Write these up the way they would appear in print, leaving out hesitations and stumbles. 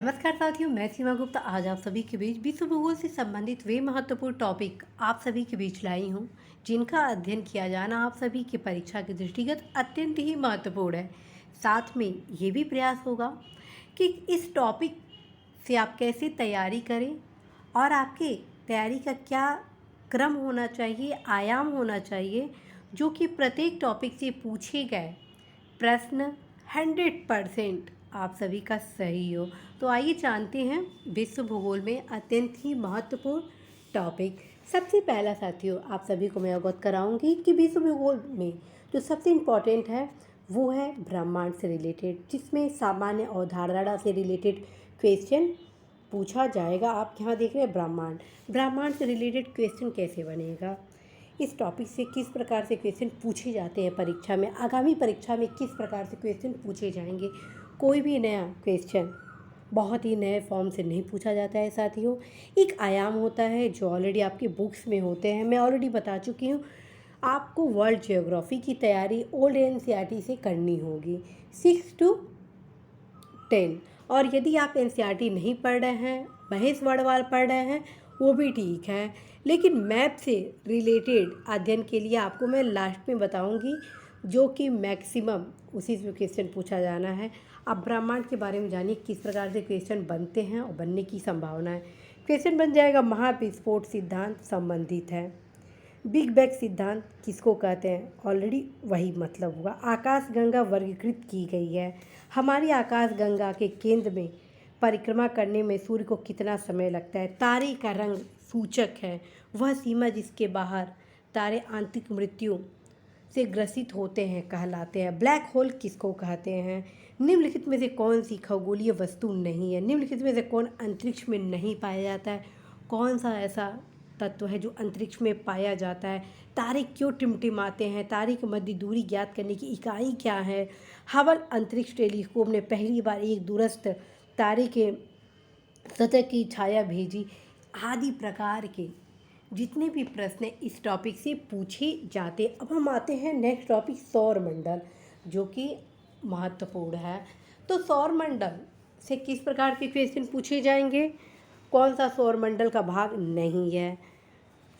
नमस्कार साथियों, मैं सीमा गुप्ता आज आप सभी के बीच विश्व भूगोल से संबंधित वे महत्वपूर्ण टॉपिक आप सभी के बीच लाई हूँ जिनका अध्ययन किया जाना आप सभी की परीक्षा के दृष्टिगत अत्यंत ही महत्वपूर्ण है। साथ में ये भी प्रयास होगा कि इस टॉपिक से आप कैसे तैयारी करें और आपके तैयारी का क्या क्रम होना चाहिए, आयाम होना चाहिए, जो कि प्रत्येक टॉपिक से पूछे गए प्रश्न 100% आप सभी का सही हो। तो आइए जानते हैं विश्व भूगोल में अत्यंत ही महत्वपूर्ण टॉपिक। सबसे पहला साथियों, आप सभी को मैं अवगत कराऊंगी कि विश्व भूगोल में जो सबसे इम्पोर्टेंट है वो है ब्रह्मांड से रिलेटेड, जिसमें सामान्य अवधारणा से रिलेटेड क्वेश्चन पूछा जाएगा। आप यहाँ देख रहे हैं ब्रह्मांड से रिलेटेड क्वेश्चन कैसे बनेगा, इस टॉपिक से किस प्रकार से क्वेश्चन पूछे जाते हैं परीक्षा में, आगामी परीक्षा में किस प्रकार से क्वेश्चन पूछे जाएंगे। कोई भी नया क्वेश्चन बहुत ही नए फॉर्म से नहीं पूछा जाता है साथियों। एक आयाम होता है जो ऑलरेडी आपके बुक्स में होते हैं, मैं ऑलरेडी बता चुकी हूँ। आपको वर्ल्ड ज्योग्राफी की तैयारी ओल्ड एनसीईआरटी से करनी होगी 6 to 10। और यदि आप एनसीईआरटी नहीं पढ़ रहे हैं, महेश वर्णवाल पढ़ रहे हैं, वो भी ठीक है, लेकिन मैथ से रिलेटेड अध्ययन के लिए आपको मैं लास्ट में बताऊंगी, जो कि मैक्सिमम उसी से क्वेश्चन पूछा जाना है। आप ब्रह्मांड के बारे में जानिए किस प्रकार से क्वेश्चन बनते हैं और बनने की संभावना है। क्वेश्चन बन जाएगा महाविस्फोट सिद्धांत संबंधित है। बिग बैंग सिद्धांत किसको कहते हैं, ऑलरेडी वही मतलब होगा। आकाशगंगा वर्गीकृत की गई है। हमारी आकाशगंगा के केंद्र में परिक्रमा करने में सूर्य को कितना समय लगता है। तारे का रंग सूचक है वह सीमा जिसके बाहर तारे आंतरिक मृत्यु से ग्रसित होते हैं कहलाते हैं। ब्लैक होल किसको कहते हैं। निम्नलिखित में से कौन सी खगोलीय वस्तु नहीं है। निम्नलिखित में से कौन अंतरिक्ष में नहीं पाया जाता है। कौन सा ऐसा तत्व है जो अंतरिक्ष में पाया जाता है। तारे क्यों टिमटिमाते हैं। तारे की मध्य दूरी ज्ञात करने की इकाई क्या है। हबल अंतरिक्ष टेलीस्कोप ने पहली बार एक दूरस्थ तारे के सतह की छाया भेजी। आदि प्रकार के जितने भी प्रश्न इस टॉपिक से पूछे जाते। अब हम आते हैं नेक्स्ट टॉपिक सौर मंडल, जो कि महत्वपूर्ण है। तो सौर मंडल से किस प्रकार के क्वेश्चन पूछे जाएंगे। कौन सा सौर मंडल का भाग नहीं है।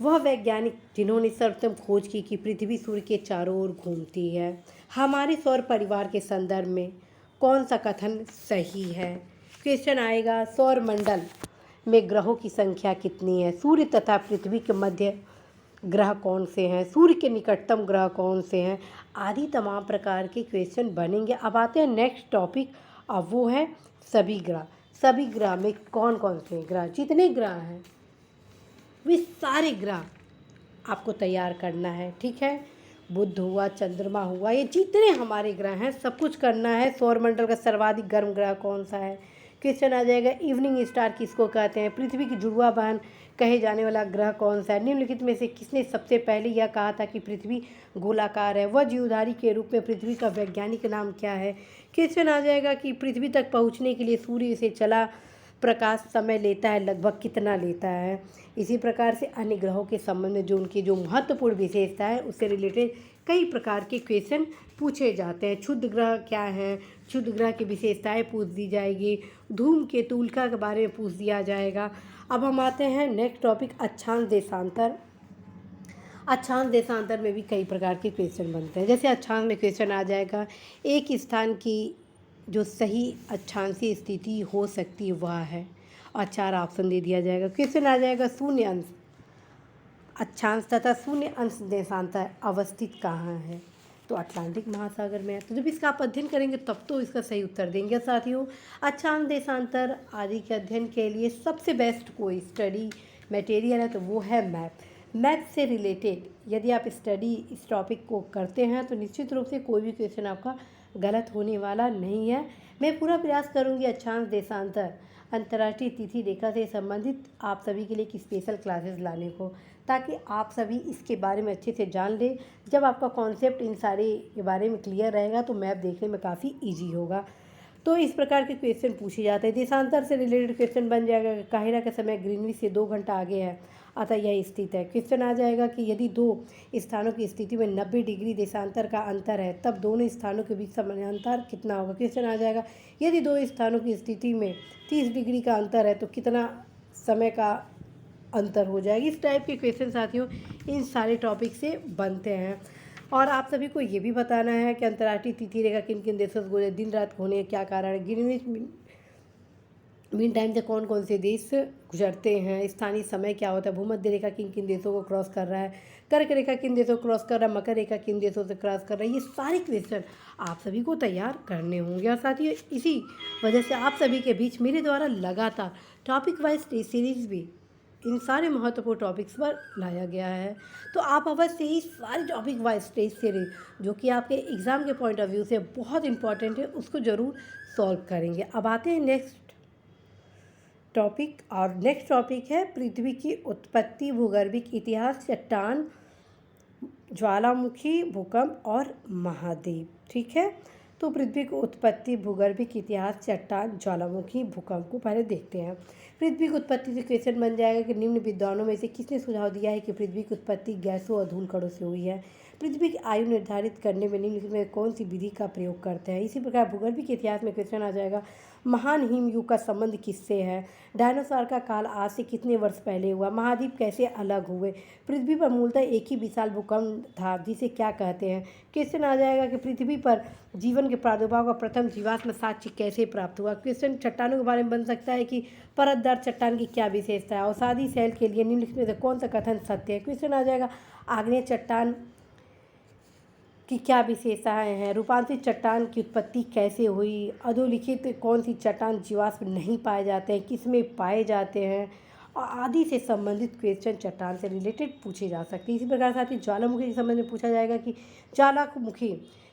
वह वैज्ञानिक जिन्होंने सर्वप्रथम खोज की कि पृथ्वी सूर्य के चारों ओर घूमती है। हमारे सौर परिवार के संदर्भ में कौन सा कथन सही है। क्वेश्चन आएगा सौर मंडल में ग्रहों की संख्या कितनी है। सूर्य तथा पृथ्वी के मध्य ग्रह कौन से हैं। सूर्य के निकटतम ग्रह कौन से हैं। आदि तमाम प्रकार के क्वेश्चन बनेंगे। अब आते हैं नेक्स्ट टॉपिक, अब वो है सभी ग्रह। सभी ग्रह में कौन कौन से ग्रह, जितने ग्रह हैं वे सारे ग्रह आपको तैयार करना है, ठीक है। बुध हुआ, चंद्रमा हुआ, ये जितने हमारे ग्रह हैं सब कुछ करना है। सौरमंडल का सर्वाधिक गर्म ग्रह कौन सा है। क्वेश्चन आ जाएगा इवनिंग स्टार किसको कहते हैं। पृथ्वी की जुड़वा बहन कहे जाने वाला ग्रह कौन सा है। निम्नलिखित में से किसने सबसे पहले यह कहा था कि पृथ्वी गोलाकार है। वह जीवधारी के रूप में पृथ्वी का वैज्ञानिक नाम क्या है। क्वेश्चन आ जाएगा कि पृथ्वी तक पहुंचने के लिए सूर्य से चला प्रकाश समय लेता है, लगभग कितना लेता है। इसी प्रकार से अन्य ग्रहों के संबंध में जो उनकी जो महत्वपूर्ण विशेषता है उससे रिलेटेड कई प्रकार के क्वेश्चन पूछे जाते हैं। क्षुद्र ग्रह क्या हैं, क्षुद्र ग्रह की विशेषताएं पूछ दी जाएगी। धूमकेतु उल्का के बारे में पूछ दिया जाएगा। अब हम आते हैं नेक्स्ट टॉपिक अक्षांश देशांतर। अक्षांश देशांतर में भी कई प्रकार के क्वेश्चन बनते हैं। जैसे अक्षांश में क्वेश्चन आ जाएगा एक स्थान की जो सही अक्षांशीय स्थिति हो सकती है वह है, और 4 ऑप्शन दे दिया जाएगा। क्वेश्चन आ जाएगा शून्य अंश अक्षांश तथा शून्य अंश देशांतर अवस्थित कहाँ है, तो अटलांटिक महासागर में है। तो जब इसका आप अध्ययन करेंगे तब तो इसका सही उत्तर देंगे साथियों। अक्षांश देशांतर आदि के अध्ययन के लिए सबसे बेस्ट कोई स्टडी मटेरियल है तो वो है मैथ। मैथ से रिलेटेड यदि आप स्टडी इस टॉपिक को करते हैं तो निश्चित रूप से कोई भी क्वेश्चन आपका गलत होने वाला नहीं है। मैं पूरा प्रयास करूंगी अक्षांश देशांतर अंतर्राष्ट्रीय तिथि रेखा से संबंधित आप सभी के लिए एक स्पेशल क्लासेस लाने को, ताकि आप सभी इसके बारे में अच्छे से जान लें। जब आपका कॉन्सेप्ट इन सारे के बारे में क्लियर रहेगा तो मैप देखने में काफ़ी ईजी होगा। तो इस प्रकार के क्वेश्चन पूछे जाते हैं। देशांतर से रिलेटेड क्वेश्चन बन जाएगा, काहिरा का समय ग्रीनविच से 2 घंटा आगे है, अतः यह स्थित है। क्वेश्चन आ जाएगा कि यदि 2 स्थानों की स्थिति में 90 डिग्री देशांतर का अंतर है, तब दोनों स्थानों के बीच समानांतर कितना होगा। क्वेश्चन आ जाएगा यदि 2 स्थानों की स्थिति में 30 डिग्री का अंतर है, तो कितना समय का अंतर हो जाएगी। इस टाइप के क्वेश्चन साथियों इन सारे टॉपिक से बनते हैं। और आप सभी को ये भी बताना है कि अंतर्राष्ट्रीय तिथि रेखा किन किन देशों से गुजरे, दिन रात होने का क्या कारण है, ग्रीनविच मीन टाइम से कौन कौन से देश गुजरते हैं, स्थानीय समय क्या होता है, भूमध्य रेखा किन किन देशों को क्रॉस कर रहा है, कर्क रेखा किन देशों को क्रॉस कर रहा है, मकर रेखा किन देशों से क्रॉस कर रहा है। ये सारे क्वेश्चन आप सभी को तैयार करने होंगे। और साथियों इसी वजह से आप सभी के बीच मेरे द्वारा लगातार टॉपिक वाइज टेस्ट सीरीज भी इन सारे महत्वपूर्ण टॉपिक्स पर लाया गया है। तो आप अवश्य ही सारे टॉपिक वाइज टेस्ट सीरीज जो कि आपके एग्ज़ाम के पॉइंट ऑफ व्यू से बहुत इंपॉर्टेंट है, उसको ज़रूर सॉल्व करेंगे। अब आते हैं नेक्स्ट टॉपिक, और नेक्स्ट टॉपिक है पृथ्वी की उत्पत्ति, भूगर्भिक इतिहास, चट्टान, ज्वालामुखी, भूकंप और महाद्वीप। ठीक है, तो पृथ्वी की उत्पत्ति, भूगर्भिक इतिहास, चट्टान, ज्वालामुखी, भूकंप को पहले देखते हैं। पृथ्वी की उत्पत्ति से क्वेश्चन बन जाएगा कि निम्न विद्वानों में से किसने सुझाव दिया है कि पृथ्वी की उत्पत्ति गैसों और धूल कणों से हुई है। पृथ्वी की आयु निर्धारित करने में निम्नलिखित में कौन सी विधि का प्रयोग करते हैं। इसी प्रकार भूगर्भिक इतिहास में क्वेश्चन आ जाएगा महान हिमयुग का संबंध किससे है, डायनासोर का काल आज से कितने वर्ष पहले हुआ, महाद्वीप कैसे अलग हुए, पृथ्वी पर मूलतः एक ही विशाल भूकंप था जिसे क्या कहते हैं। क्वेश्चन आ जाएगा कि पृथ्वी पर जीवन के प्रादुर्भाव का प्रथम जीवाश्म साक्ष्य कैसे प्राप्त हुआ। क्वेश्चन चट्टानों के बारे में बन सकता है कि परतदार चट्टान की क्या विशेषता है, अवसादी शैल के लिए निम्नलिखित में से कौन सा कथन सत्य है। क्वेश्चन आ जाएगा आग्नेय चट्टान की क्या विशेषताएं हैं, रूपांतरित चट्टान की उत्पत्ति कैसे हुई, अधोलिखित कौन सी चट्टान जीवाश्म नहीं पाए जाते हैं, किसमें पाए जाते हैं, और आदि से संबंधित क्वेश्चन चट्टान से रिलेटेड पूछे जा सकते हैं। इसी प्रकार साथ ही ज्वालामुखी के संबंध में पूछा जाएगा कि ज्वालामुखी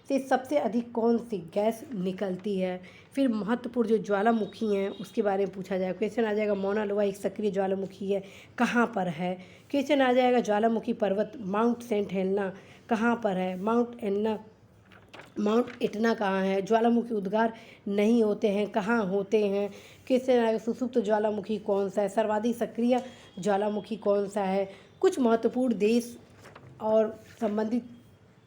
से सबसे अधिक कौन सी गैस निकलती है। फिर महत्वपूर्ण जो ज्वालामुखी हैं उसके बारे में पूछा जाएगा। क्वेश्चन आ जाएगा मौना लोआ एक सक्रिय ज्वालामुखी है, कहाँ पर है। क्वेश्चन आ जाएगा ज्वालामुखी पर्वत माउंट सेंट हेलेना कहाँ पर है, माउंट एटना कहाँ है, ज्वालामुखी उद्गार नहीं होते हैं कहाँ होते हैं। क्वेश्चन आएगा सुसुप्त ज्वालामुखी कौन सा है, सर्वाधिक सक्रिय ज्वालामुखी कौन सा है। कुछ महत्वपूर्ण देश और संबंधित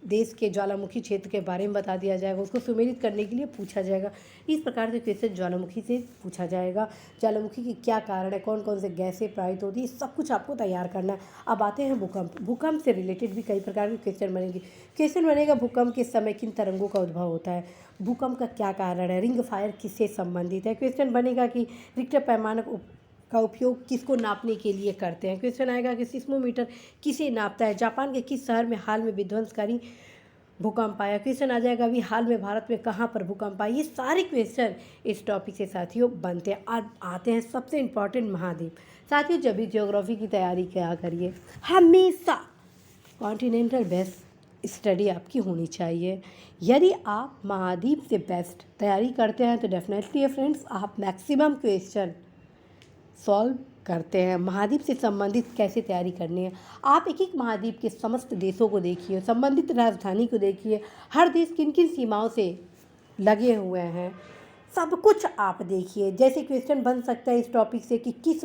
देश के ज्वालामुखी क्षेत्र के बारे में बता दिया जाएगा, उसको सुमेलित करने के लिए पूछा जाएगा। इस प्रकार से क्वेश्चन ज्वालामुखी से पूछा जाएगा। ज्वालामुखी के क्या कारण है, कौन कौन से गैसें प्रवाहित होती है, सब कुछ आपको तैयार करना है। अब आते हैं भूकंप। भूकंप से रिलेटेड भी कई प्रकार के क्वेश्चन बनेंगे। क्वेश्चन बनेगा भूकंप के समय किन तरंगों का उद्भव होता है, भूकंप का क्या कारण है, रिंग फायर किससे संबंधित है। क्वेश्चन बनेगा कि रिक्टर पैमानक का उपयोग किसको नापने के लिए करते हैं। क्वेश्चन आएगा कि सिस्मोमीटर किसे नापता है, जापान के किस शहर में हाल में विध्वंसकारी भूकंप आया। क्वेश्चन आ जाएगा अभी हाल में भारत में कहाँ पर भूकंप आया। ये सारे क्वेश्चन इस टॉपिक से साथियों बनते हैं। अब आते हैं सबसे इम्पॉर्टेंट महाद्वीप। साथियों जब भी ज्योग्राफी की तैयारी क्या करिए, हमेशा कॉन्टिनेंटल बेस्ड स्टडी आपकी होनी चाहिए। यदि आप महाद्वीप से बेस्ट तैयारी करते हैं तो डेफिनेटली फ्रेंड्स आप मैक्सिमम क्वेश्चन सॉल्व करते हैं। महाद्वीप से संबंधित कैसे तैयारी करनी है, आप एक एक महाद्वीप के समस्त देशों को देखिए, संबंधित राजधानी को देखिए, हर देश किन किन सीमाओं से लगे हुए हैं, सब कुछ आप देखिए। जैसे क्वेश्चन बन सकता है इस टॉपिक से कि किस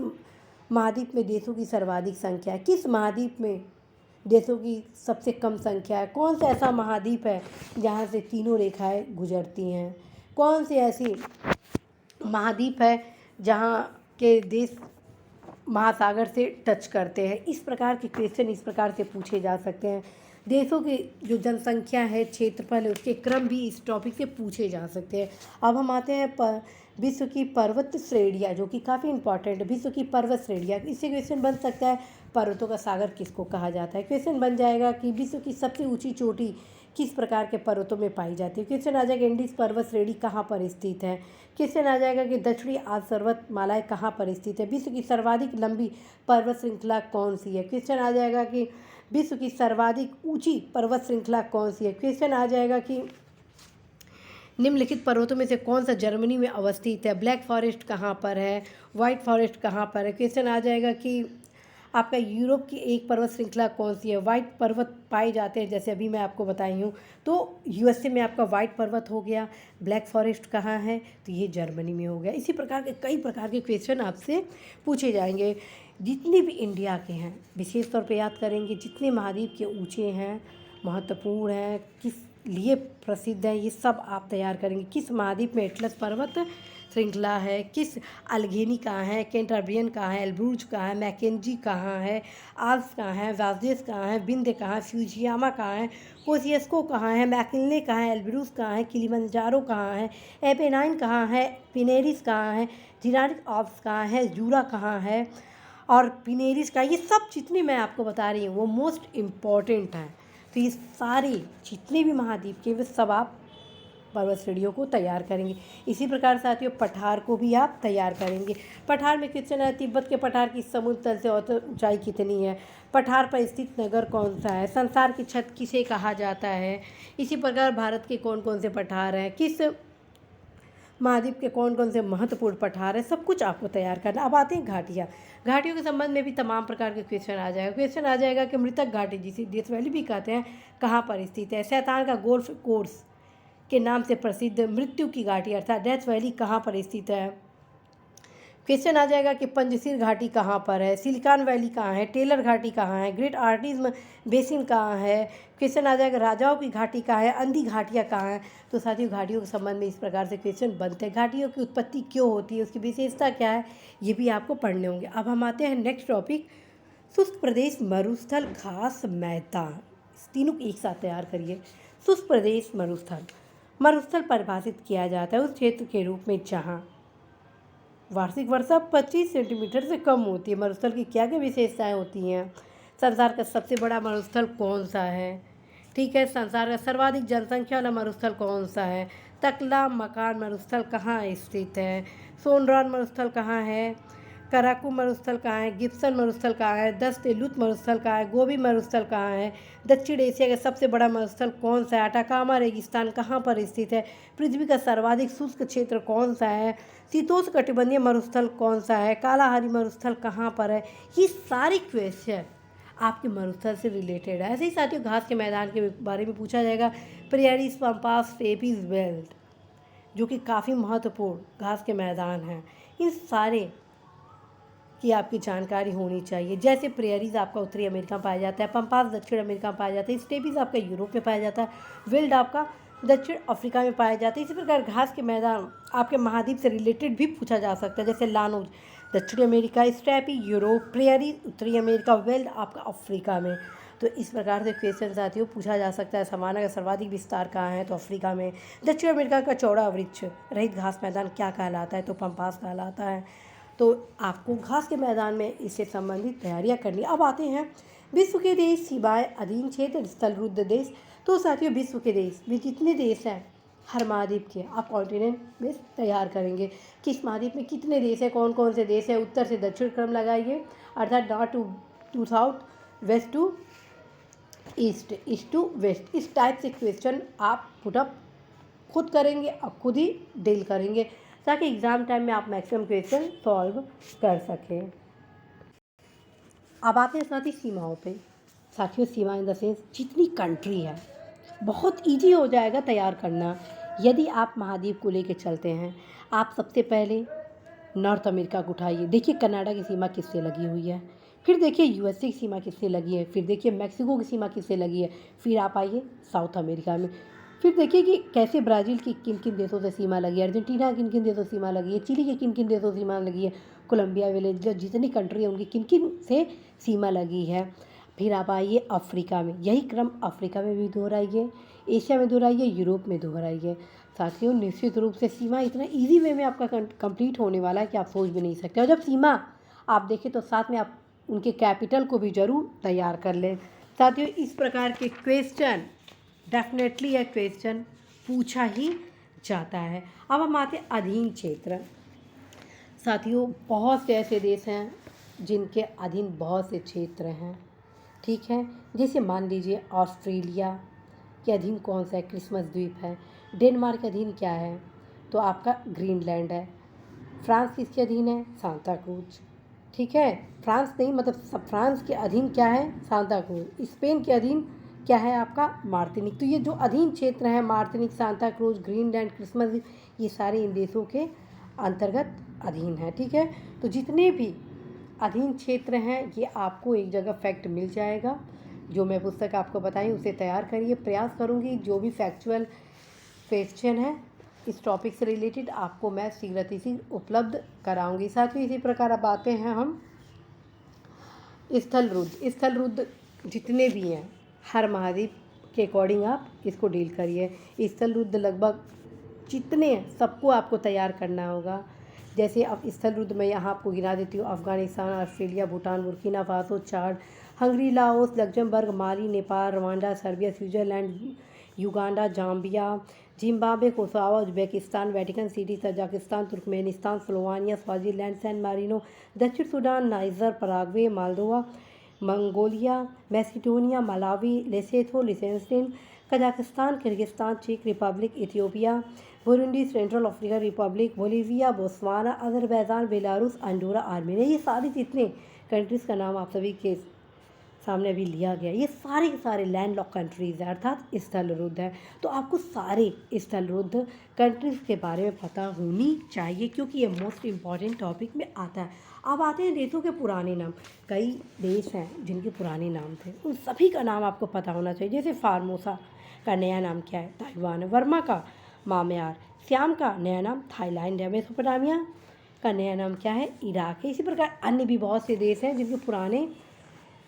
महाद्वीप में देशों की सर्वाधिक संख्या है, किस महाद्वीप में देशों की सबसे कम संख्या है, कौन सा ऐसा महाद्वीप है जहाँ से तीनों रेखाएं गुजरती हैं, कौन से ऐसी महाद्वीप है जहाँ के देश महासागर से टच करते हैं। इस प्रकार के क्वेश्चन इस प्रकार से पूछे जा सकते हैं। देशों की जो जनसंख्या है, क्षेत्रफल है, उसके क्रम भी इस टॉपिक से पूछे जा सकते हैं। अब हम आते हैं विश्व की पर्वत श्रेणियाँ, जो कि काफ़ी इंपॉर्टेंट है। विश्व की पर्वत श्रेणियाँ, इससे क्वेश्चन बन सकता है पर्वतों का सागर किसको कहा जाता है। क्वेश्चन बन जाएगा कि विश्व की सबसे ऊँची चोटी किस प्रकार के पर्वतों में पाई जाती है। क्वेश्चन आ जाएगा इंडीज पर्वत श्रेणी कहाँ पर स्थित है। क्वेश्चन आ जाएगा कि दक्षिणी आल्प्स पर्वतमालाएं कहाँ पर स्थित है। विश्व की सर्वाधिक लंबी पर्वत श्रृंखला कौन सी है। क्वेश्चन आ जाएगा कि विश्व की सर्वाधिक ऊंची पर्वत श्रृंखला कौन सी है। क्वेश्चन आ जाएगा कि निम्नलिखित पर्वतों में से कौन सा जर्मनी में अवस्थित है। ब्लैक फॉरेस्ट कहाँ पर है, वाइट फॉरेस्ट कहाँ पर है। क्वेश्चन आ जाएगा कि आपका यूरोप की एक पर्वत श्रृंखला कौन सी है? वाइट पर्वत पाए जाते हैं, जैसे अभी मैं आपको बताई हूँ। तो यूएसए में आपका वाइट पर्वत हो गया। ब्लैक फॉरेस्ट कहाँ है? तो ये जर्मनी में हो गया। इसी प्रकार के कई प्रकार के क्वेश्चन आपसे पूछे जाएंगे। जितने भी इंडिया के हैं विशेष तौर पे याद करेंगे, जितने महाद्वीप के ऊँचे हैं, महत्वपूर्ण हैं, किस लिए प्रसिद्ध है, ये सब आप तैयार करेंगे। किस महाद्वीप में एटलस पर्वत श्रृंखला है, किस अल्गेनी कहाँ है, कैंटाब्रियन कहाँ है, एल्ब्रूज कहाँ है, मैकेंजी कहाँ है, आल्प्स कहाँ है, वाजदेस कहाँ है, विंध्य कहाँ है, फ्यूजियामा कहाँ है, कोसियस्को कहाँ है, मैकिन्ले कहाँ है, एल्ब्रूज कहाँ है, किलिमंजारो कहाँ है, एपेनाइन कहाँ है, पिनेरिस कहाँ है, जिरानिक आल्प्स कहाँ है, जूरा कहाँ है और पिनेरिस का, ये सब जितने मैं आपको बता रही हूँ वो मोस्ट इम्पॉर्टेंट हैं। तो ये सारे जितने भी महाद्वीप के वे सब आप पर्वत श्रेणियों को तैयार करेंगे। इसी प्रकार साथियों पठार को भी आप तैयार करेंगे। पठार में क्वेश्चन है, तिब्बत के पठार की समुद्र तल से औसत ऊंचाई कितनी है? पठार पर स्थित नगर कौन सा है? संसार की छत किसे कहा जाता है? इसी प्रकार भारत के कौन कौन से पठार हैं, किस महाद्वीप के कौन कौन से महत्वपूर्ण पठार है, सब कुछ आपको तैयार करना। अब आते हैं घाटियाँ। घाटियों के संबंध में भी तमाम प्रकार के क्वेश्चन आ जाएगा कि मृतक घाटी जिसे डेथ वैली भी कहते हैं कहाँ पर स्थित है? शैतान का गोल्फ कोर्स के नाम से प्रसिद्ध मृत्यु की घाटी अर्थात डेथ वैली कहाँ पर स्थित है? क्वेश्चन आ जाएगा कि पंजसीर घाटी कहाँ पर है? सिलिकॉन वैली कहाँ है? टेलर घाटी कहाँ है? ग्रेट आर्टिज्म बेसिन कहाँ है? क्वेश्चन आ जाएगा राजाओं की घाटी कहाँ है? अंधी घाटियाँ कहाँ हैं? तो साथियों घाटियों के संबंध में इस प्रकार से क्वेश्चन बनते हैं। घाटियों की उत्पत्ति क्यों होती है, उसकी विशेषता क्या है, ये भी आपको पढ़ने होंगे। अब हम आते हैं नेक्स्ट टॉपिक, शुष्क प्रदेश, मरुस्थल, घास मैदान। इस तीनों को एक साथ तैयार करिए। शुष्क प्रदेश, मरुस्थल परिभाषित किया जाता है उस क्षेत्र के रूप में जहाँ वार्षिक वर्षा 25 सेंटीमीटर से कम होती है। मरुस्थल की क्या क्या विशेषताएं होती हैं? संसार का सबसे बड़ा मरुस्थल कौन सा है? ठीक है, संसार का सर्वाधिक जनसंख्या वाला मरुस्थल कौन सा है? तकला मकान मरुस्थल कहाँ स्थित है? सोनरान मरुस्थल कहाँ है? कराकू मरुस्थल कहाँ है? गिब्सन मरुस्थल कहाँ है? दस्तेलुत मरुस्थल कहाँ है? गोबी मरुस्थल कहाँ है? दक्षिण एशिया का सबसे बड़ा मरुस्थल कौन सा है? अटाकामा रेगिस्तान कहाँ पर स्थित है? पृथ्वी का सर्वाधिक शुष्क क्षेत्र कौन सा है? शीतोष्णकटिबंधीय मरुस्थल कौन सा है? कालाहारी मरुस्थल कहाँ पर है? ये सारे क्वेश्चन आपके मरुस्थल से रिलेटेड है। ऐसे ही साथियों घास के मैदान के बारे में पूछा जाएगा। प्रेयरीज, पम्पास, स्टेपीज, बेल्ट, जो कि काफ़ी महत्वपूर्ण घास के मैदान हैं, इन सारे की आपकी जानकारी होनी चाहिए। जैसे प्रेयरीज आपका उत्तरी अमेरिका में पाया जाता है, पम्पास दक्षिण अमेरिका में पाया जाता है, स्टेपीज आपका यूरोप में पाया जाता है, विल्ड आपका दक्षिण अफ्रीका में पाया जाता है। इसी प्रकार घास के मैदान आपके महाद्वीप से रिलेटेड भी पूछा जा सकता है, जैसे लानोज दक्षिणी अमेरिका, स्टेपी यूरोप, प्रेयरी उत्तरी अमेरिका, वेल्ड आपका अफ्रीका में। तो इस प्रकार से क्वेश्चन साथियों पूछा जा सकता है। सवाना का सर्वाधिक विस्तार कहाँ है? तो अफ्रीका में। दक्षिण अमेरिका का चौड़ा वृक्ष रहित घास मैदान क्या कहलाता है? तो पम्पास कहलाता है। तो आपको घास के मैदान में इससे संबंधित तैयारियां करनी। अब आते हैं विश्व के देश, सीमाएं, अधीन क्षेत्र, स्थलरुद्ध देश। तो साथियों विश्व के देश में जितने देश हैं हर महाद्वीप के आप कॉन्टिनेंट में तैयार करेंगे। किस महाद्वीप में कितने देश हैं, कौन कौन से देश हैं, उत्तर से दक्षिण क्रम लगाइए, अर्थात north to south, west to east, east to west. इस टाइप से क्वेश्चन आप पुटअप खुद करेंगे और खुद ही डील करेंगे ताकि एग्ज़ाम टाइम में आप मैक्सिमम क्वेश्चन सॉल्व कर सकें। अब आते हैं साथ ही सीमाओं पे। साथियों सीमा इन द सेंस जितनी कंट्री है बहुत इजी हो जाएगा तैयार करना यदि आप महाद्वीप को लेके चलते हैं। आप सबसे पहले नॉर्थ अमेरिका को उठाइए, देखिए कनाडा की सीमा किससे लगी हुई है, फिर देखिए यूएसए की सीमा किससे लगी है, फिर देखिए मैक्सिको की सीमा किससे लगी है, फिर आप आइए साउथ अमेरिका में, फिर देखिए कि कैसे ब्राज़ील की किन किन देशों से सीमा लगी है, अर्जेंटीना किन किन देशों से सीमा लगी है, चिली के किन किन देशों से सीमा लगी है, कोलंबिया विलेज, जो जितनी कंट्री है उनकी किन किन से सीमा लगी है। फिर आप आइए अफ्रीका में, यही क्रम अफ्रीका में भी दोहराइए, एशिया में दोहराइए, यूरोप में दोहराइए। साथियों निश्चित रूप से सीमा इतना ईजी वे में आपका कंप्लीट होने वाला है कि आप सोच भी नहीं सकते। और जब सीमा आप देखें तो साथ में आप उनके कैपिटल को भी ज़रूर तैयार कर लें। साथियों इस प्रकार के क्वेश्चन डेफिनेटली यह क्वेश्चन पूछा ही जाता है। अब हम आते हैं अधीन क्षेत्र। साथियों बहुत से ऐसे देश हैं जिनके अधीन बहुत से क्षेत्र हैं, ठीक है। जैसे मान लीजिए ऑस्ट्रेलिया के अधीन कौन सा है? क्रिसमस द्वीप है। डेनमार्क के अधीन क्या है? तो आपका ग्रीनलैंड है। फ्रांस किसके अधीन है? सांता क्रूज, ठीक है। फ्रांस नहीं, मतलब फ्रांस के अधीन क्या है, सांता क्रूज। स्पेन के अधीन क्या है आपका, मार्टिनिक। तो ये जो अधीन क्षेत्र हैं, Martinique, Santa cruise, Greenland, Christmas द्वीप, ये सारे इन देशों के अंतर्गत अधीन है। ठीक है। तो जितने भी अधीन क्षेत्र हैं ये आपको एक जगह फैक्ट मिल जाएगा। जो मैं पुस्तक आपको बताई उसे तैयार करिए। प्रयास करूँगी जो भी फैक्चुअल क्वेश्चन है इस टॉपिक से रिलेटेड आपको मैं शीघ्र उपलब्ध कराऊंगी। साथ ही इसी प्रकार अब आते हैं हम स्थल रुद्र जितने भी हैं हर महाद्वीप के अकॉर्डिंग आप इसको डील करिए। स्थल रुद्र लगभग जितने हैं सबको आपको तैयार करना होगा। जैसे अब स्थल रुद्र मैं यहाँ आपको गिना देती हूँ। Afghanistan, Australia, Bhutan, Burkina Faso, Chad, Hungary, Laos, Luxembourg, Mali, Nepal, Rwanda, Serbia, Switzerland, Uganda, Zambia, Zimbabwe, Kosovo, Uzbekistan, Vatican City, Tajikistan, Turkmenistan, Slovenia, Swaziland, San Marino, दक्षिण Sudan, Niger, Paraguay, Moldova, Mongolia, Macedonia, Malawi, Lesotho, Liechtenstein, Kazakhstan, Kyrgyzstan, चेक Republic, Ethiopia, Burundi, Central Africa Republic, Bolivia, Botswana, Azerbaijan, Belarus, Andorra, Armenia. ये सारी जितने countries का नाम आप सभी के सामने अभी लिया गया, ये सारे के सारे लैंड लॉक कंट्रीज़ हैं, अर्थात स्थल रुद्ध है। तो आपको सारे स्थल रुद्ध कंट्रीज़ के बारे में पता होनी चाहिए क्योंकि ये मोस्ट इम्पॉर्टेंट टॉपिक में आता है। अब आते हैं देशों के पुराने नाम। कई देश हैं जिनके पुराने नाम थे, उन सभी का नाम आपको पता होना चाहिए। जैसे फार्मोसा का नया नाम क्या है, ताइवान है। वर्मा का माम्यार। श्याम का नया नाम थाईलैंड है। मेसोपोटामिया का नया नाम क्या है, इराक है। इसी प्रकार अन्य भी बहुत से देश हैं जिनके पुराने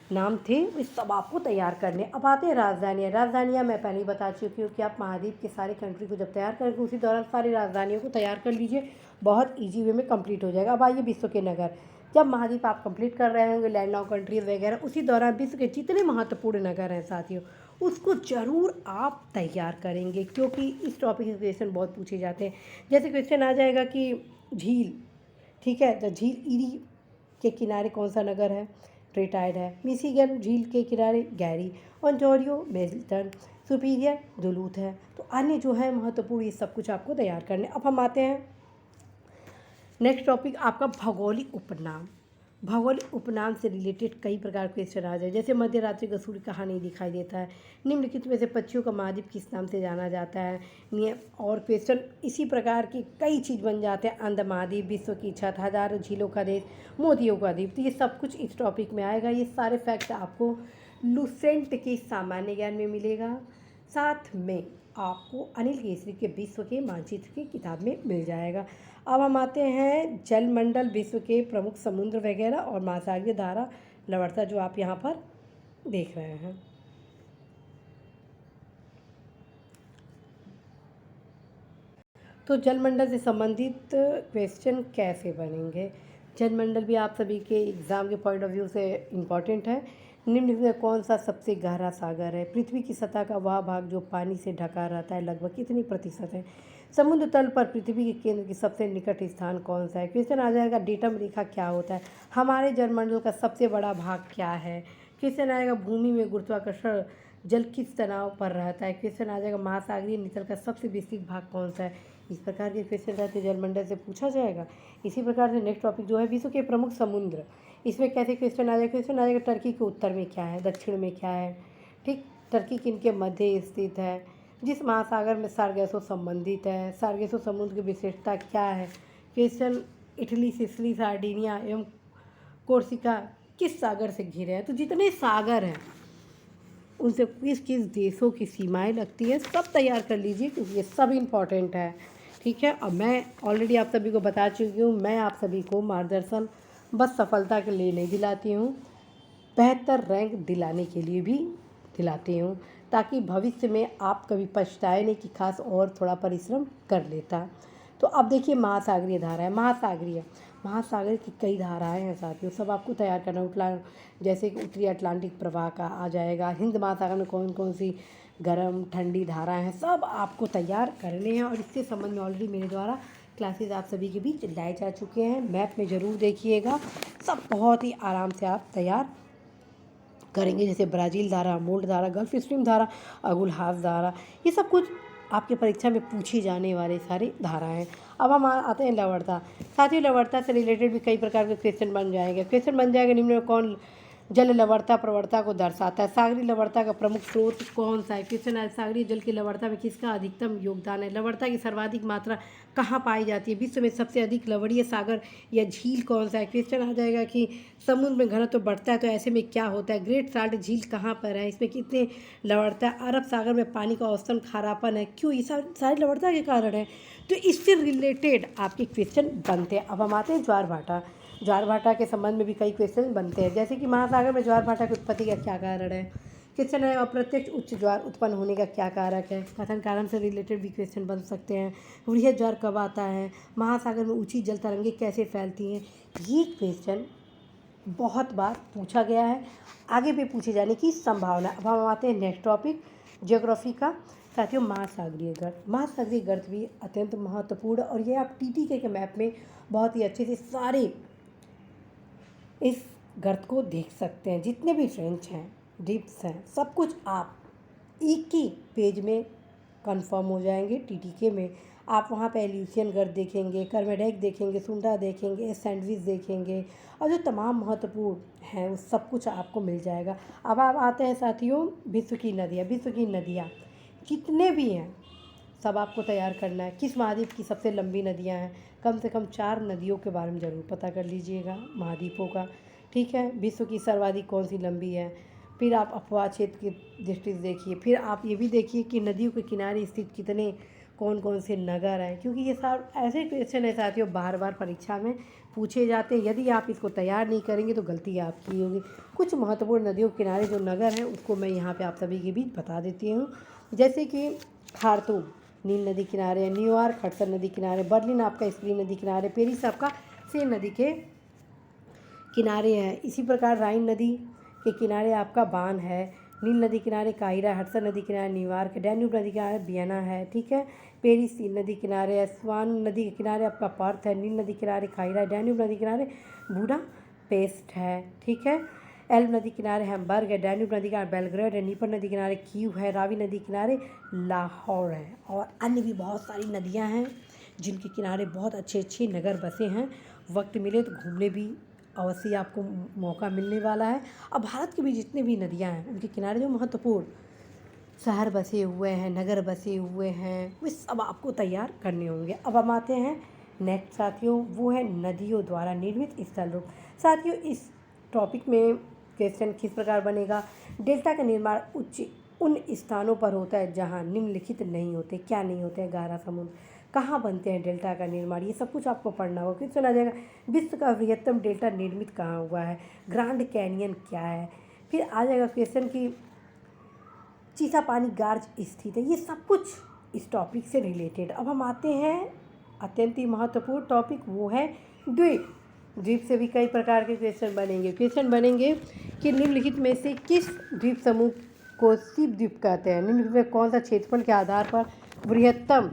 नाम थे, इस सब आपको तैयार करने। अब आते हैं राजधानियाँ। राजधानियाँ मैं पहले ही बता चुकी हूँ कि आप महाद्वीप के सारे कंट्री को जब तैयार करेंगे उसी दौरान सारी राजधानियों को तैयार कर लीजिए, बहुत इजी वे में कंप्लीट हो जाएगा। अब आइए विश्व के नगर। जब महाद्वीप आप कंप्लीट कर रहे होंगे, लैंड लॉक कंट्रीज वगैरह, उसी दौरान विश्व के जितने महत्वपूर्ण नगर हैं साथियों उसको ज़रूर आप तैयार करेंगे क्योंकि इस टॉपिक के क्वेश्चन बहुत पूछे जाते हैं। जैसे क्वेश्चन आ जाएगा कि झील, ठीक है, तो झील ईरी के किनारे कौन सा नगर है, ट्रेटाइड है। मिशिगन झील के किनारे गैरी, ओंटारियो मिल्टन, सुपीरियर दुलूथ है। तो अन्य जो है महत्वपूर्ण ये सब कुछ आपको तैयार करने। अब हम आते हैं नेक्स्ट टॉपिक आपका भौगोलिक उपनाम। भौगोलिक उपनाम से रिलेटेड कई प्रकार के क्वेश्चन आ जाए। जैसे मध्य रात्रि का सूर्य कहाँ नहीं दिखाई देता है, निम्नलिखित में से पक्षियों का महाद्वीप किस नाम से जाना जाता है, और क्वेश्चन इसी प्रकार की कई चीज़ बन जाते हैं। अंध महाद्वीप, विश्व की छत, हजारों झीलों का देश, मोतियों का द्वीप। तो ये सब कुछ इस टॉपिक में आएगा। ये सारे फैक्ट आपको लुसेंट के सामान्य ज्ञान में मिलेगा। साथ में आपको अनिल केसरी के विश्व के मानचित्र की किताब में मिल जाएगा। अब हम आते हैं जलमंडल, विश्व के प्रमुख समुद्र वगैरह और महासागरीय धारा लवणता जो आप यहाँ पर देख रहे हैं। तो जलमंडल से संबंधित क्वेश्चन कैसे बनेंगे, जलमंडल भी आप सभी के एग्ज़ाम के पॉइंट ऑफ व्यू से इम्पॉर्टेंट है। निम्नलिखित में कौन सा सबसे गहरा सागर है, पृथ्वी की सतह का वह भाग जो पानी से ढका रहता है लगभग कितनी प्रतिशत है, समुद्र तल पर पृथ्वी के केंद्र की सबसे निकट स्थान कौन सा है। क्वेश्चन आ जाएगा डेटम रेखा क्या होता है, हमारे जलमंडल का सबसे बड़ा भाग क्या है। क्वेश्चन आएगा भूमि में गुरुत्वाकर्षण जल किस तनाव पर रहता है। क्वेश्चन आ जाएगा महासागरीय नितल का सबसे विस्तृत भाग कौन सा है। इस प्रकार के क्वेश्चन रहते जलमंडल से पूछा जाएगा। इसी प्रकार से नेक्स्ट टॉपिक जो है विश्व के प्रमुख समुद्र, इसमें कैसे क्वेश्चन आ जाएगा। क्वेश्चन आ जाएगा टर्की के उत्तर में क्या है, दक्षिण में क्या है, ठीक, टर्की किन के मध्य स्थित है, जिस महासागर में सार्गेसो संबंधित है, सार्गेसो समुद्र की विशेषता क्या है। क्वेश्चन इटली, सिसिली, सार्डिनिया एवं कोर्सिका किस सागर से घिरे हैं। तो जितने सागर हैं उनसे किस किस देशों की सीमाएं लगती है सब तैयार कर लीजिए क्योंकि ये सब इम्पॉर्टेंट है। ठीक है, अब मैं ऑलरेडी आप सभी को बता चुकी हूँ, मैं आप सभी को मार्गदर्शन बस सफलता के लिए नहीं दिलाती हूँ, बेहतर रैंक दिलाने के लिए भी दिलाती हूँ ताकि भविष्य में आप कभी पछताए नहीं कि खास और थोड़ा परिश्रम कर लेता। तो अब देखिए महासागरीय धारा है, महासागर की कई धाराएं हैं साथियों, सब आपको तैयार करना होगा। जैसे कि उत्तरी अटलांटिक प्रवाह का आ जाएगा, हिंद महासागर में कौन कौन सी गर्म ठंडी धाराएं हैं सब आपको तैयार करने हैं। और इसके संबंध में ऑलरेडी मेरे द्वारा क्लासेस आप सभी के बीच लाए जा चुके हैं, मैप में ज़रूर देखिएगा, सब बहुत ही आराम से आप तैयार करेंगे। जैसे ब्राज़ील धारा, मोल्ड धारा, गल्फ स्ट्रीम धारा, अगुल हाथ धारा, ये सब कुछ आपके परीक्षा में पूछी जाने वाले सारी धाराएं। अब हम आते हैं लवणता। साथियों, लवणता से रिलेटेड भी कई प्रकार के क्वेश्चन बन जाएंगे। क्वेश्चन बन जाएगा निम्न में कौन जल लवणता प्रवणता को दर्शाता है। सागरीय लवणता का प्रमुख स्रोत कौन सा है। क्वेश्चन है सागरीय जल की लवणता में किसका अधिकतम योगदान है। लवणता की सर्वाधिक मात्रा कहाँ पाई जाती है। विश्व में सबसे अधिक लवणीय सागर या झील कौन सा है। क्वेश्चन आ जाएगा कि समुद्र में घनत्व बढ़ता है तो ऐसे में क्या होता है। ग्रेट साल्ट झील कहाँ पर है, इसमें कितने लवणता है। अरब सागर में पानी का औसतन खारापन है, क्यों, ये सारी लवणता के कारण है। तो इससे रिलेटेड आपके क्वेश्चन बनते हैं। अब हम आते हैं ज्वार भाटा। ज्वार भाटा के संबंध में भी कई क्वेश्चन बनते हैं, जैसे कि महासागर में ज्वार भाटा की उत्पत्ति का क्या कारण है। क्वेश्चन है अप्रत्यक्ष उच्च ज्वार उत्पन्न होने का क्या कारक है। कथन कारण से रिलेटेड भी क्वेश्चन बन सकते हैं। वृहद ज्वार कब आता है। महासागर में ऊंची जल तरंगें कैसे फैलती हैं। ये क्वेश्चन बहुत बार पूछा गया है, आगे भी पूछे जाने की संभावना। अब हम आते हैं नेक्स्ट टॉपिक ज्योग्राफी का। साथियों, महासागरीय गर्त। महासागरीय गर्त भी अत्यंत महत्वपूर्ण, और ये आप टीटीके के मैप में बहुत ही अच्छे से सारे इस गर्त को देख सकते हैं। जितने भी फ्रेंच हैं, डिप्स हैं, सब कुछ आप एक ही पेज में कंफर्म हो जाएंगे। टीटीके में आप वहाँ पे एल्यूसियन गर्त देखेंगे, कर्मेडेक देखेंगे, सुंडा देखेंगे, सैंडविच देखेंगे, और जो तमाम महत्वपूर्ण हैं वो सब कुछ आपको मिल जाएगा। अब आप आते हैं साथियों विश्व की नदियाँ। विश्व की नदियाँ कितने भी हैं सब आपको तैयार करना है। किस महाद्वीप की सबसे लंबी नदियाँ हैं, कम से कम 4 नदियों के बारे में ज़रूर पता कर लीजिएगा, महाद्वीपों का, ठीक है। विश्व की सर्वाधिक कौन सी लंबी है। फिर आप अपवाह क्षेत्र की दृष्टि से देखिए। फिर आप ये भी देखिए कि नदियों के किनारे स्थित कितने कौन कौन से नगर हैं, क्योंकि ये सब ऐसे क्वेश्चन है साथियों बार बार परीक्षा में पूछे जाते हैं। यदि आप इसको तैयार नहीं करेंगे तो गलती आपकी होगी। कुछ महत्वपूर्ण नदियों के किनारे जो नगर हैं उसको मैं यहाँ पे आप सभी के बीच बता देती हूँ, जैसे कि खार्तूम नील नदी किनारे है, न्यूयॉर्क हडसन नदी किनारे, बर्लिन आपका स्प्री नदी किनारे, पेरिस आपका सेन नदी के किनारे है। इसी प्रकार राइन नदी के किनारे आपका बान है, नील नदी किनारे काहिरा, हडसन नदी किनारे न्यूयॉर्क, डैन्यूब नदी किनारे वियना है, ठीक है। पेरिस सीन नदी किनारे है, स्वान नदी के किनारे आपका पर्थ है, नील नदी किनारे काहिरा, डैन्यूब नदी किनारे बुडापेस्ट है, ठीक है। एल्ब नदी किनारे हैम्बर्ग है, डैन्यूब नदी किनारे बेलग्रेड है, नीपर नदी किनारे कीव है, रावी नदी किनारे लाहौर है, और अन्य भी बहुत सारी नदियां हैं जिनके किनारे बहुत अच्छे अच्छे नगर बसे हैं। वक्त मिले तो घूमने भी अवश्य आपको मौका मिलने वाला है। अब भारत की भी जितने भी नदियां हैं उनके किनारे जो महत्वपूर्ण शहर बसे हुए हैं, नगर बसे हुए हैं, वे सब आपको तैयार करने होंगे। अब हम आते हैं नेक्स्ट साथियों, वो है नदियों द्वारा निर्मित स्थल रूप। साथियों, इस टॉपिक में क्वेश्चन किस प्रकार बनेगा। डेल्टा का निर्माण उन स्थानों पर होता है जहाँ निम्नलिखित नहीं होते। क्या नहीं होते हैं। गहरा समुद्र। कहाँ बनते हैं डेल्टा का निर्माण, ये सब कुछ आपको पढ़ना होगा। क्वेश्चन आ जाएगा विश्व का बृहत्तम डेल्टा निर्मित कहाँ हुआ है। ग्रांड कैनियन क्या है। फिर आ जाएगा क्वेश्चन की चीसा पानी गार्ज स्थित है। ये सब कुछ इस टॉपिक से रिलेटेड। अब हम आते हैं अत्यंत ही महत्वपूर्ण टॉपिक, वो है द्वीप। द्वीप से भी कई प्रकार के क्वेश्चन बनेंगे। क्वेश्चन बनेंगे कि निम्नलिखित में से किस द्वीप समूह को सीप द्वीप कहते हैं। निम्नलिखित में कौन सा क्षेत्रफल के आधार पर बृहत्तम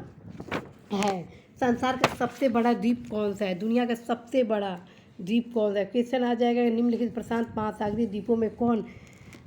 है। संसार का सबसे बड़ा द्वीप कौन सा है। दुनिया का सबसे बड़ा द्वीप कौन सा है। क्वेश्चन आ जाएगा निम्नलिखित प्रशांत महासागरीय द्वीपों में कौन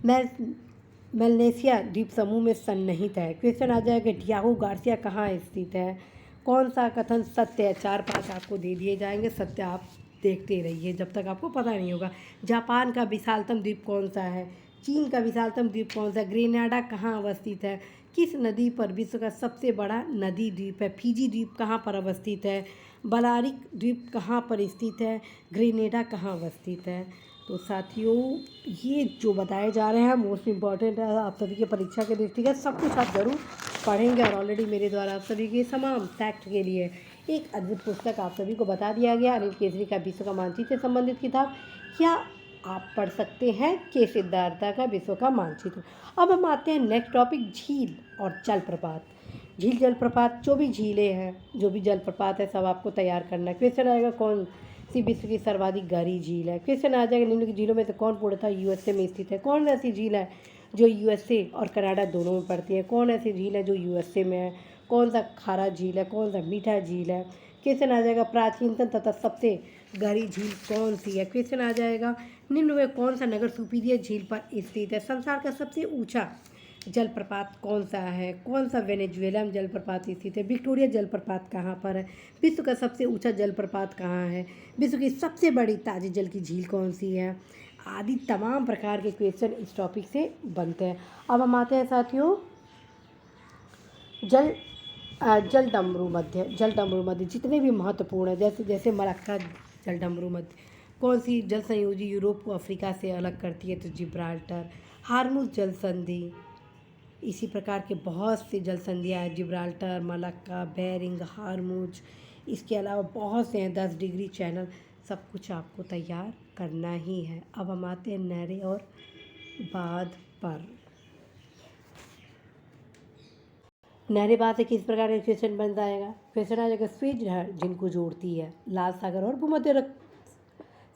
मेलनेशिया द्वीप समूह में सन्निहित है। क्वेश्चन आ जाएगा डियागो गार्सिया कहाँ स्थित है। कौन सा कथन सत्य है। 4-5 आपको दे दिए जाएंगे, सत्य आप देखते रहिए जब तक आपको पता नहीं होगा। जापान का विशालतम द्वीप कौन सा है। चीन का विशालतम द्वीप कौन सा है। ग्रेनाडा कहाँ अवस्थित है। किस नदी पर विश्व का सबसे बड़ा नदी द्वीप है। फिजी द्वीप कहाँ पर अवस्थित है। बलारिक द्वीप कहाँ पर स्थित है। ग्रेनेडा कहाँ अवस्थित है। तो साथियों, ये जो बताए जा रहे हैं मोस्ट इम्पॉर्टेंट है आप सभी के परीक्षा के दृष्टिगत। सब कुछ आप जरूर पढ़ेंगे, और ऑलरेडी मेरे द्वारा आप सभी के तमाम फैक्ट के लिए एक अद्भुत पुस्तक आप सभी को बता दिया गया, अनिल केसरी का विश्व का मानचित्र से संबंधित किताब। क्या आप पढ़ सकते हैं के सिद्धार्था का विश्व का मानचित्र। अब हम आते हैं नेक्स्ट टॉपिक, झील और जलप्रपात। झील जलप्रपात, जो भी झीलें हैं, जो भी जलप्रपात है, सब आपको तैयार करना है। क्वेश्चन आएगा कौन सी विश्व की सर्वाधिक गहरी झील है। क्वेश्चन आ जाएगा निम्नलिखित झीलों में से कौन पूर्णतः यूएसए में स्थित है। कौन ऐसी झील है जो यूएसए और कनाडा दोनों में पड़ती है। कौन ऐसी झील है जो यूएसए में है। कौन सा खारा झील है, कौन सा मीठा झील है। क्वेश्चन आ जाएगा प्राचीनतम तथा सबसे गहरी झील कौन सी है। क्वेश्चन आ जाएगा निम्न में कौन सा नगर सुपीरियर झील पर स्थित है। संसार का सबसे ऊंचा जलप्रपात कौन सा है, कौन सा वेनेजुएला में जलप्रपात स्थित है, विक्टोरिया जलप्रपात कहाँ पर है, विश्व का सबसे ऊंचा जलप्रपात कहाँ है, विश्व की सबसे बड़ी ताज़े जल की झील कौन सी है, आदि तमाम प्रकार के क्वेश्चन इस टॉपिक से बनते हैं। अब हम आते हैं साथियों जल डमरू मध्य जितने भी महत्वपूर्ण है, जैसे जैसे मलक्का जल डमरू मध्य, कौन सी जल संयोजी यूरोप को अफ्रीका से अलग करती है, तो जिब्राल्टर, हार्मुज जल संधि, इसी प्रकार के बहुत सी जल संधियाँ हैं, जिब्राल्टर, मलक्का, बेरिंग, हार्मुज, इसके अलावा बहुत से हैं, 10 डिग्री चैनल, सब कुछ आपको तैयार करना ही है। अब हम आते हैं नहरें और बांध पर। नहरें बांध से किस प्रकार का क्वेश्चन बन जाएगा, क्वेश्चन आ जाएगा स्वेज नहर जिनको जोड़ती है लाल सागर और भूमध्य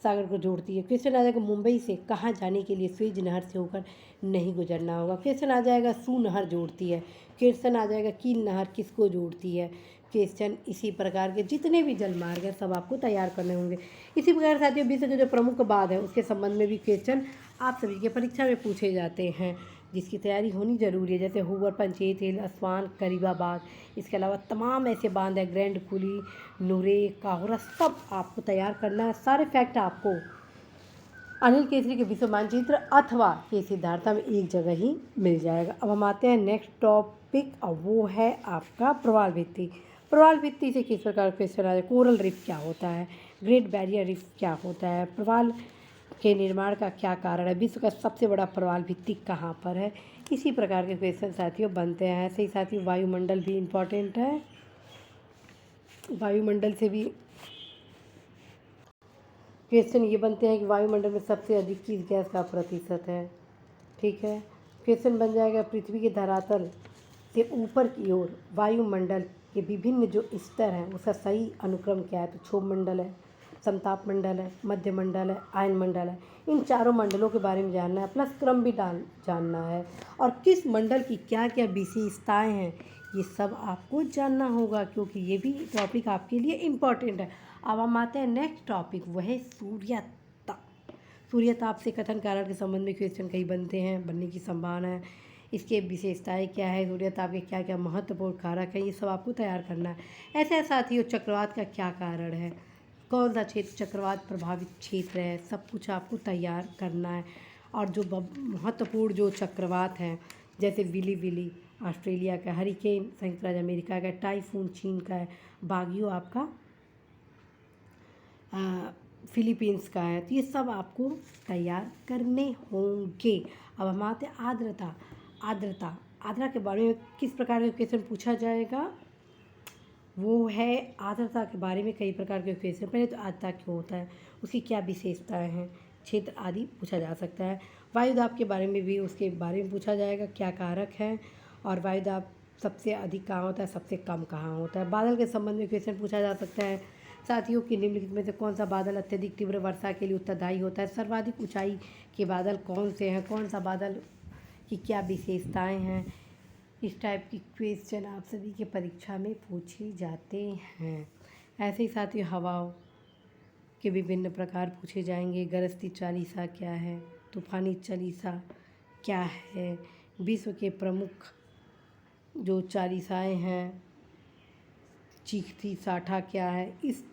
सागर को जोड़ती है। क्वेश्चन आ जाएगा मुंबई से कहाँ जाने के लिए स्वेज नहर से होकर नहीं गुजरना होगा। क्वेश्चन आ जाएगा सू नहर जोड़ती है। क्वेश्चन आ जाएगा कील नहर किसको जोड़ती है। क्वेश्चन इसी प्रकार के जितने भी जल मार्ग हैं सब आपको तैयार करने होंगे। इसी प्रकार साथियों विश्व के जो प्रमुख बांध है उसके संबंध में भी क्वेश्चन आप सभी के परीक्षा में पूछे जाते हैं, जिसकी तैयारी होनी जरूरी है, जैसे हुबर, पंचेत हिल, असवान, करीबाबाद, इसके अलावा तमाम ऐसे बांध है, ग्रैंड कुली, नूरे, काहुरा, सब आपको तैयार करना है। सारे फैक्ट आपको अनिल केसरी के विश्व मानचित्र अथवा के सिद्धार्था में एक जगह ही मिल जाएगा। अब हम आते हैं नेक्स्ट टॉपिक, अब वो है आपका प्रवाल भित्ति। प्रवाल भित्ति से किस प्रकार क्वेश्चन आ जाए, कोरल रीफ क्या होता है, ग्रेट बैरियर रीफ क्या होता है, प्रवाल के निर्माण का क्या कारण है, विश्व का सबसे बड़ा प्रवाल भित्ति कहाँ पर है, इसी प्रकार के क्वेश्चन साथियों बनते हैं। ऐसे ही साथियों वायुमंडल भी इम्पॉर्टेंट है, वायुमंडल से भी क्वेश्चन ये बनते हैं कि वायुमंडल में सबसे अधिक किस गैस का प्रतिशत है। ठीक है, क्वेश्चन बन जाएगा पृथ्वी के धरातल से ऊपर की ओर वायुमंडल के विभिन्न जो स्तर हैं उसका सही अनुक्रम क्या है, तो क्षोभ मंडल है, समताप मंडल है, मध्य मंडल है, आयन मंडल है। इन चारों मंडलों के बारे में जानना है, प्लस क्रम भी जानना है, और किस मंडल की क्या क्या विशेषताएं हैं ये सब आपको जानना होगा, क्योंकि ये भी टॉपिक आपके लिए इम्पॉर्टेंट है। अब हम आते हैं नेक्स्ट टॉपिक, वह है सूर्यताप। सूर्यताप से कथन कारण के संबंध में क्वेश्चन कई बनते हैं, बनने की संभावना है, इसके विशेषताएं क्या है, सूर्यताप के क्या क्या महत्वपूर्ण कारक हैं, ये सब आपको तैयार करना है। ऐसे साथियों चक्रवात का क्या कारण है, कौन सा क्षेत्र चक्रवात प्रभावित क्षेत्र है, सब कुछ आपको तैयार करना है। और जो महत्वपूर्ण जो चक्रवात हैं जैसे विली विली ऑस्ट्रेलिया का, हरिकेन संयुक्त राज्य अमेरिका का, टाइफून चीन का है, बागियो आपका फिलीपींस का है, तो ये सब आपको तैयार करने होंगे। अब हम आते हैं आर्द्रता। आर्द्रता के बारे में किस प्रकार का क्वेश्चन पूछा जाएगा, वो है आर्द्रता के बारे में कई प्रकार के क्वेश्चन। पहले तो आर्द्रता क्यों होता है, उसकी क्या विशेषताएं हैं, क्षेत्र आदि पूछा जा सकता है। वायुदाब के बारे में भी उसके बारे में पूछा जाएगा, क्या कारक है, और वायुदाब सबसे अधिक कहाँ होता है, सबसे कम कहाँ होता है। बादल के संबंध में क्वेश्चन पूछा जा सकता है साथियों कि निम्नलिखित में से कौन सा बादल अत्यधिक तीव्र वर्षा के लिए उत्तरदायी होता है, सर्वाधिक ऊंचाई के बादल कौन से हैं, कौन सा बादल की क्या विशेषताएं हैं। इस टाइप की क्वेश्चन आप सभी के परीक्षा में पूछे जाते हैं। ऐसे ही साथियों हवाओं के विभिन्न प्रकार पूछे जाएंगे, गरजती चालीसा क्या है, तूफानी चालीसा क्या है, विश्व के प्रमुख जो चालीसाएं हैं, चीखती साठा क्या है, इस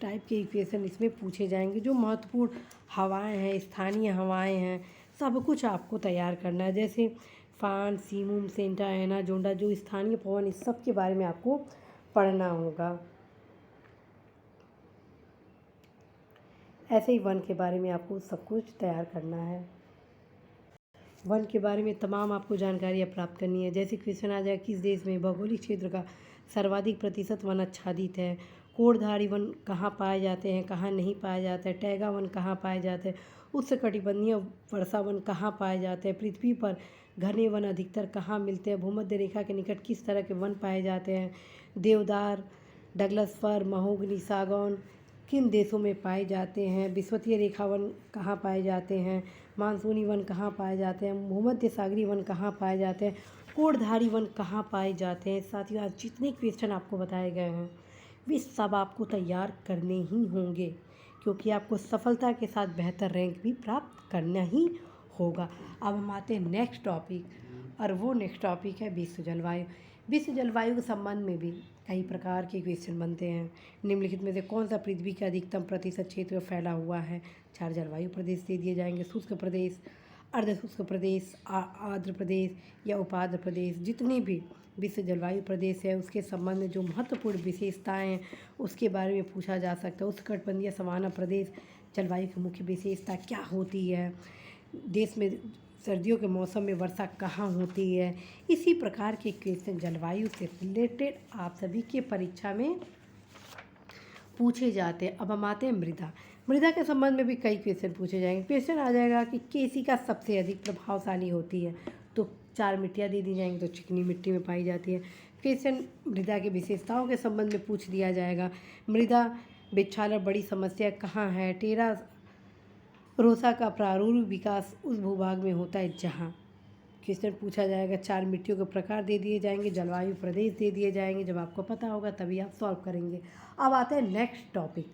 टाइप के इक्वेशन इसमें पूछे जाएंगे। जो महत्वपूर्ण हवाएं हैं, स्थानीय हवाएं हैं, सब कुछ आपको तैयार करना है, जैसे फान, सीमुम, सेंटा, एना, जोंडा, जो स्थानीय पवन, इस सब के बारे में आपको पढ़ना होगा। ऐसे ही वन के बारे में आपको सब कुछ तैयार करना है। वन के बारे में तमाम आपको जानकारियाँ प्राप्त करनी है, जैसे क्वेश्चन आ जाए किस देश में भौगोलिक क्षेत्र का सर्वाधिक प्रतिशत वन आच्छादित है, कोड़धारी वन कहाँ पाए जाते हैं, कहाँ नहीं पाए जाते हैं, टैगा वन कहाँ पाए जाते हैं, उष्णकटिबंधीय वर्षा वन कहाँ पाए जाते हैं, पृथ्वी पर घने वन अधिकतर कहाँ मिलते हैं, भूमध्य रेखा के निकट किस तरह के वन पाए जाते हैं, देवदार, डगलस फर, महोगनी, सागौन किन देशों में पाए जाते हैं, विषुवतीय रेखा वन कहाँ पाए जाते हैं, मानसूनी वन कहाँ पाए जाते हैं, भूमध्य सागरीय वन कहाँ पाए जाते हैं, कोड़धारी वन कहाँ पाए जाते हैं। साथियों आज जितने क्वेश्चन आपको बताए गए हैं वे सब आपको तैयार करने ही होंगे, क्योंकि आपको सफलता के साथ बेहतर रैंक भी प्राप्त करना ही होगा। अब हम आते हैं नेक्स्ट टॉपिक, और वो नेक्स्ट टॉपिक है विश्व जलवायु। विश्व जलवायु के संबंध में भी कई प्रकार के क्वेश्चन बनते हैं। निम्नलिखित में से कौन सा पृथ्वी के अधिकतम प्रतिशत क्षेत्र में फैला हुआ है? 4 जलवायु प्रदेश दे दिए जाएंगे: शुष्क प्रदेश, अर्ध शुष्क प्रदेश, आर्द्र प्रदेश या उपार्द्र प्रदेश। जितने भी विश्व जलवायु प्रदेश है उसके संबंध में जो महत्वपूर्ण विशेषताएं हैं उसके बारे में पूछा जा सकता है। उष्णकटिबंधीय सवाना प्रदेश जलवायु की मुख्य विशेषता क्या होती है? देश में सर्दियों के मौसम में वर्षा कहाँ होती है? इसी प्रकार के क्वेश्चन जलवायु से रिलेटेड आप सभी के परीक्षा में पूछे जाते हैं। अब हम आते हैं मृदा। मृदा के संबंध में भी कई क्वेश्चन पूछे जाएंगे। क्वेश्चन आ जाएगा कि केशिका सबसे अधिक प्रभावशाली होती है, तो 4 मिट्टियाँ दे दी जाएंगी, तो चिकनी मिट्टी में पाई जाती है। क्वेश्चन मृदा के विशेषताओं के संबंध में पूछ दिया जाएगा। मृदा विक्षालन बड़ी समस्या कहाँ है? टेरा रोसा का प्रारूप विकास उस भूभाग में होता है जहाँ। क्वेश्चन पूछा जाएगा। 4 मिट्टियों के प्रकार दे दिए जाएंगे, जलवायु प्रदेश दे दिए जाएंगे। जब आपको पता होगा तभी आप सॉल्व करेंगे। अब आते हैं नेक्स्ट टॉपिक,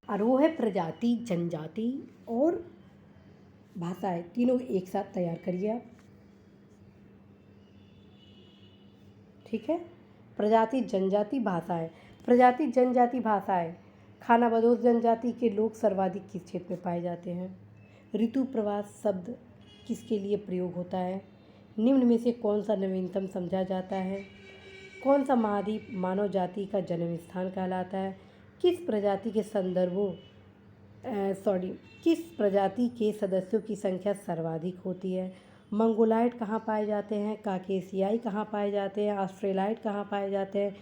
और वो है प्रजाति, जनजाति और भाषाएं। तीनों एक साथ तैयार करिए आप, ठीक है। प्रजाति, जनजाति, भाषाएं। प्रजाति, जनजाति, भाषाएं। खानाबदोश जनजाति के लोग सर्वाधिक किस क्षेत्र में पाए जाते हैं? ऋतु प्रवास शब्द किसके लिए प्रयोग होता है? निम्न में से कौन सा नवीनतम समझा जाता है? कौन सा महाद्वीप मानव जाति का जन्म स्थान कहलाता है? किस प्रजाति के किस प्रजाति के सदस्यों की संख्या सर्वाधिक होती है? मंगोलाइट कहाँ पाए जाते हैं? काकेशियाई कहाँ पाए जाते हैं? ऑस्ट्रेलाइट कहाँ पाए जाते हैं?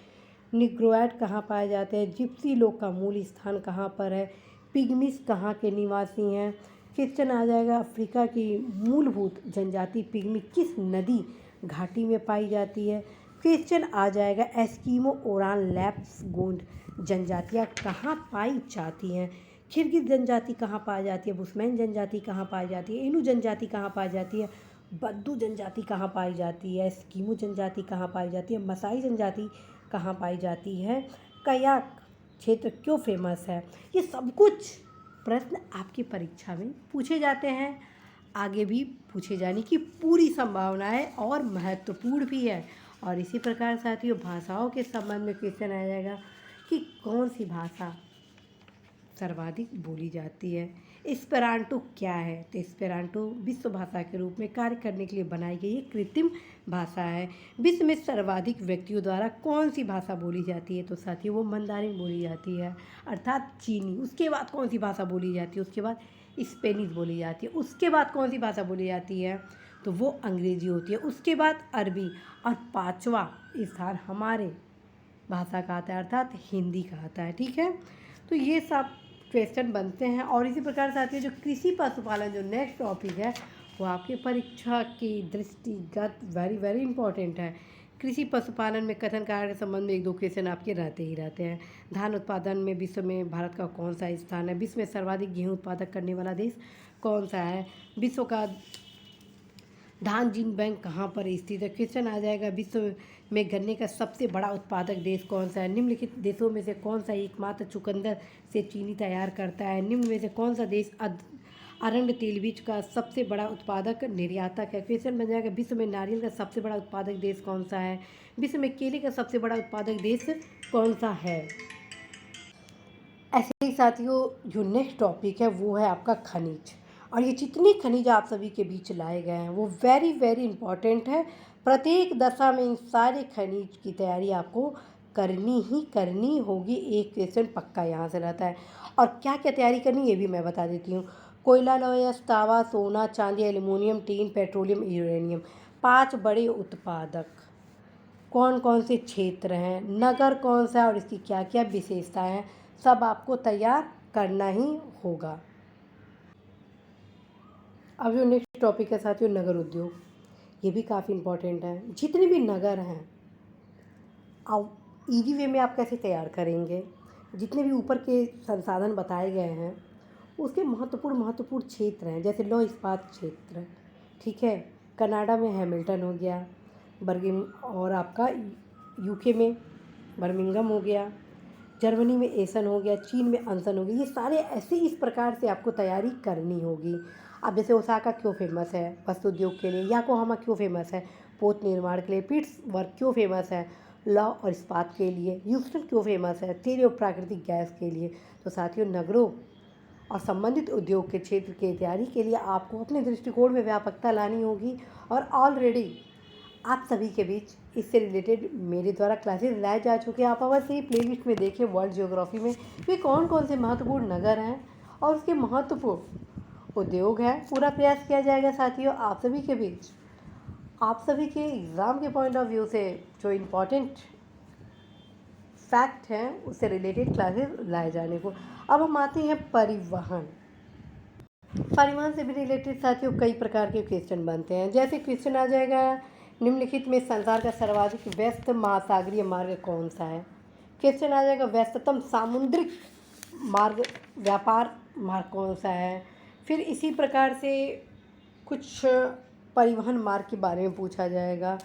निग्रोइड कहाँ पाए जाते हैं? जिप्सी लोग का मूल स्थान कहाँ पर है? पिग्मीज कहाँ के निवासी हैं? क्वेश्चन आ जाएगा अफ्रीका की मूलभूत जनजाति पिग्मी किस नदी घाटी में पाई जाती है? क्वेश्चन आ जाएगा एस्किमो ओरान लैप्सगोंड जनजातियाँ कहाँ पाई जाती हैं? किर्गिज जनजाति कहाँ पाई जाती है? बुस्मैन जनजाति कहाँ पाई जाती है? इनु जनजाति कहाँ पाई जाती है? बद्दू जनजाति कहाँ पाई जाती है? एस्किमो जनजाति कहाँ पाई जाती है? मसाई जनजाति कहाँ पाई जाती है? कयाक क्षेत्र क्यों फेमस है? ये सब कुछ प्रश्न आपकी परीक्षा में पूछे जाते हैं, आगे भी पूछे जाने की पूरी संभावना है और महत्वपूर्ण भी है। और इसी प्रकार साथियों भाषाओं के संबंध में क्वेश्चन आ जाएगा कि कौन सी भाषा सर्वाधिक बोली जाती है? एस्पेरांटो क्या है? तो एस्पेरांटो विश्व भाषा के रूप में कार्य करने के लिए बनाई गई एक कृत्रिम भाषा है। विश्व में सर्वाधिक व्यक्तियों द्वारा कौन सी भाषा बोली जाती है? तो साथियों वो मंदारिन बोली जाती है, अर्थात चीनी। उसके बाद कौन सी भाषा बोली जाती है? उसके बाद स्पेनिश बोली जाती है। उसके बाद कौन सी भाषा बोली जाती है? तो वो अंग्रेजी होती है। उसके बाद अरबी, और 5वां स्थान हमारे भाषा का आता है, अर्थात हिंदी का आता है, ठीक है। तो ये सब क्वेश्चन बनते हैं। और इसी प्रकार साथियों जो कृषि पशुपालन जो नेक्स्ट टॉपिक है वो आपकी परीक्षा की दृष्टिगत वेरी इंपॉर्टेंट है। कृषि पशुपालन में कथन कार्य के संबंध में 1-2 क्वेश्चन आपके रहते ही रहते हैं। धान उत्पादन में विश्व में भारत का कौन सा स्थान है? विश्व में सर्वाधिक गेहूँ उत्पादक करने वाला देश कौन सा है? विश्व का धान जीन बैंक कहाँ पर स्थित है? क्वेश्चन आ जाएगा विश्व में गन्ने का सबसे बड़ा उत्पादक देश कौन सा है? निम्नलिखित देशों में से कौन सा एकमात्र चुकंदर से चीनी तैयार करता है? निम्न में से कौन सा देश अरंड तेलबीज का सबसे बड़ा उत्पादक निर्यातक है? क्वेश्चन बन जाएगा विश्व में नारियल का सबसे बड़ा उत्पादक देश कौन सा है? विश्व में केले का सबसे बड़ा उत्पादक देश कौन सा है? ऐसे ही साथियों जो नेक्स्ट टॉपिक है वो है आपका खनिज। और ये जितने खनिज आप सभी के बीच लाए गए हैं वो वेरी इंपॉर्टेंट है। प्रत्येक दशा में इन सारे खनिज की तैयारी आपको करनी होगी। एक क्वेश्चन पक्का यहाँ से रहता है। और क्या क्या तैयारी करनी ये भी मैं बता देती हूँ। कोयला, लोहा, तांबा, सोना, चांदी, एल्युमिनियम, टीन, पेट्रोलियम, यूरेनियम। 5 बड़े उत्पादक कौन कौन से क्षेत्र हैं, नगर कौन सा है और इसकी क्या क्या विशेषताएँ हैं, सब आपको तैयार करना ही होगा। अब जो नेक्स्ट टॉपिक है साथियों नगर उद्योग, ये भी काफ़ी इम्पोर्टेंट है। जितने भी नगर हैं अब ईजी वे में आप कैसे तैयार करेंगे? जितने भी ऊपर के संसाधन बताए गए हैं उसके महत्वपूर्ण क्षेत्र हैं, जैसे लौह इस्पात क्षेत्र, ठीक है। कनाडा में हैमिल्टन हो गया, और आपका यूके में बर्मिंघम हो गया। जर्मनी में एसन हो गया, चीन में अंसन हो गया, ये सारे ऐसे इस प्रकार से आपको तैयारी करनी होगी। अब जैसे ओसाका क्यों फेमस है वस्त्र उद्योग के लिए, योकोहामा क्यों फेमस है पोत निर्माण के लिए, पिट्सबर्ग क्यों फेमस है लौह और इस्पात के लिए, ह्यूस्टन क्यों फेमस है तेल और प्राकृतिक गैस के लिए। तो साथियों, नगरों और संबंधित उद्योग के क्षेत्र की तैयारी के लिए आपको अपने दृष्टिकोण में व्यापकता लानी होगी। और ऑलरेडी आप सभी के बीच इससे रिलेटेड मेरे द्वारा क्लासेस लाए जा चुके हैं। आप अवश्य ही प्लेलिस्ट में देखें वर्ल्ड ज्योग्राफी में वे कौन कौन से महत्वपूर्ण नगर हैं और उसके महत्वपूर्ण उद्योग हैं। पूरा प्रयास किया जाएगा साथियों आप सभी के बीच, आप सभी के एग्ज़ाम के पॉइंट ऑफ व्यू से जो इम्पोर्टेंट फैक्ट हैं उससे रिलेटेड क्लासेस लाए जाने को। अब हम आते हैं परिवहन से भी रिलेटेड साथियों कई प्रकार के क्वेश्चन बनते हैं। जैसे क्वेश्चन आ जाएगा, निम्नलिखित में संसार का सर्वाधिक व्यस्त महासागरीय मार्ग कौन सा है। क्वेश्चन आ जाएगा, व्यस्ततम सामुद्रिक मार्ग व्यापार मार्ग कौन सा है। फिर इसी प्रकार से कुछ परिवहन मार्ग के बारे में पूछा जाएगा।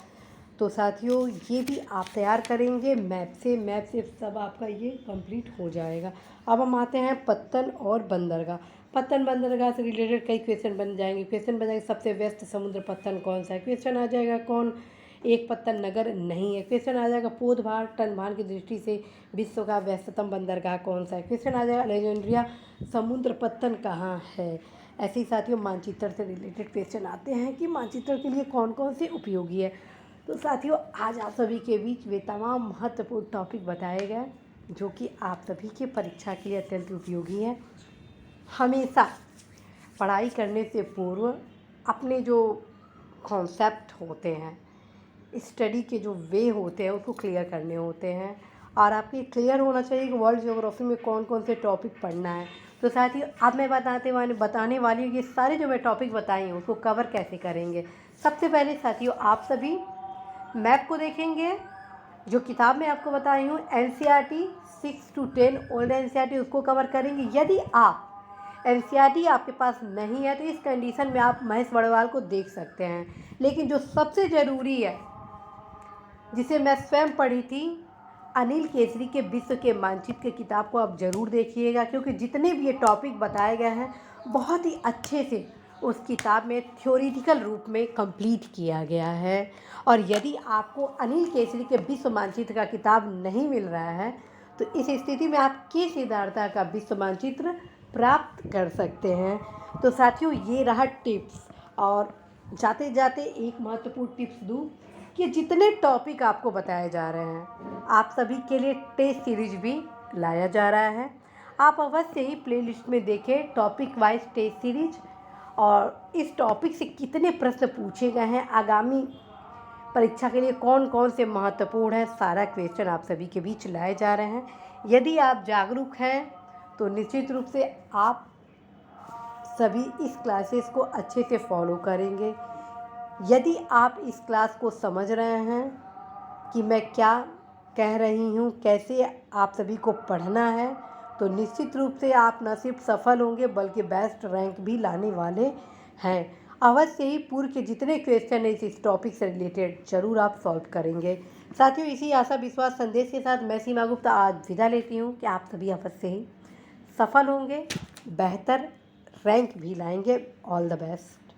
तो साथियों ये भी आप तैयार करेंगे मैप से सब आपका ये कंप्लीट हो जाएगा। अब हम आते हैं पत्तन और बंदरगाह। पत्तन बंदरगाह से रिलेटेड कई क्वेश्चन बन जाएंगे। क्वेश्चन बन जाएंगे, सबसे व्यस्त समुद्र पत्तन कौन सा है। क्वेश्चन आ जाएगा, कौन एक पत्तन नगर नहीं है। क्वेश्चन आ जाएगा, पोत भार टन भार की दृष्टि से विश्व का व्यस्ततम बंदरगाह कौन सा है। क्वेश्चन आ जाएगा, अलेक्जेंड्रिया समुद्र पत्तन कहाँ है। ऐसे ही साथियों मानचित्र से रिलेटेड क्वेश्चन आते हैं कि मानचित्र के लिए कौन कौन से उपयोगी है। तो साथियों आज आप सभी के बीच वे तमाम महत्वपूर्ण टॉपिक बताए गए जो कि आप सभी के परीक्षा के लिए अत्यंत उपयोगी है। हमेशा पढ़ाई करने से पूर्व अपने जो कॉन्सेप्ट होते हैं, स्टडी के जो वे होते हैं उसको क्लियर करने होते हैं। और आपके क्लियर होना चाहिए कि वर्ल्ड ज्योग्राफी में कौन कौन से टॉपिक पढ़ना है। तो साथियों अब मैं बताने वाली हूँ ये सारे जो मैं टॉपिक बताई हूँ उसको कवर कैसे करेंगे। सबसे पहले साथियों आप सभी मैप को देखेंगे, जो किताब में आपको बताई हूँ NCERT 6 to 10 ओल्ड NCERT उसको कवर करेंगे। यदि आप NCERT आपके पास नहीं है तो इस कंडीशन में आप महेश बड़वाल को देख सकते हैं। लेकिन जो सबसे ज़रूरी है जिसे मैं स्वयं पढ़ी थी, अनिल केसरी के विश्व के मानचित्र की किताब को आप ज़रूर देखिएगा, क्योंकि जितने भी ये टॉपिक बताए गए हैं बहुत ही अच्छे से उस किताब में थ्योरेटिकल रूप में कंप्लीट किया गया है। और यदि आपको अनिल केसरी के विश्व मानचित्र का किताब नहीं मिल रहा है तो इस स्थिति में आप के सिद्धार्था का विश्व मानचित्र प्राप्त कर सकते हैं। तो साथियों ये रहा टिप्स। और जाते जाते एक महत्वपूर्ण टिप्स दूँ कि जितने टॉपिक आपको बताए जा रहे हैं आप सभी के लिए टेस्ट सीरीज भी लाया जा रहा है। आप अवश्य ही प्लेलिस्ट में देखें टॉपिक वाइज टेस्ट सीरीज, और इस टॉपिक से कितने प्रश्न पूछे गए हैं, आगामी परीक्षा के लिए कौन कौन से महत्वपूर्ण हैं, सारा क्वेश्चन आप सभी के बीच लाए जा रहे हैं। यदि आप जागरूक हैं तो निश्चित रूप से आप सभी इस क्लासेस को अच्छे से फॉलो करेंगे। यदि आप इस क्लास को समझ रहे हैं कि मैं क्या कह रही हूँ, कैसे आप सभी को पढ़ना है, तो निश्चित रूप से आप न सिर्फ सफल होंगे बल्कि बेस्ट रैंक भी लाने वाले हैं। अवश्य ही पूर्व के जितने क्वेश्चन हैं इस टॉपिक से रिलेटेड ज़रूर आप सॉल्व करेंगे। साथियों इसी आशा विश्वास संदेश के साथ मैं सीमा गुप्ता आज विदा लेती हूँ कि आप सभी अवश्य ही सफल होंगे, बेहतर रैंक भी लाएंगे। All the best.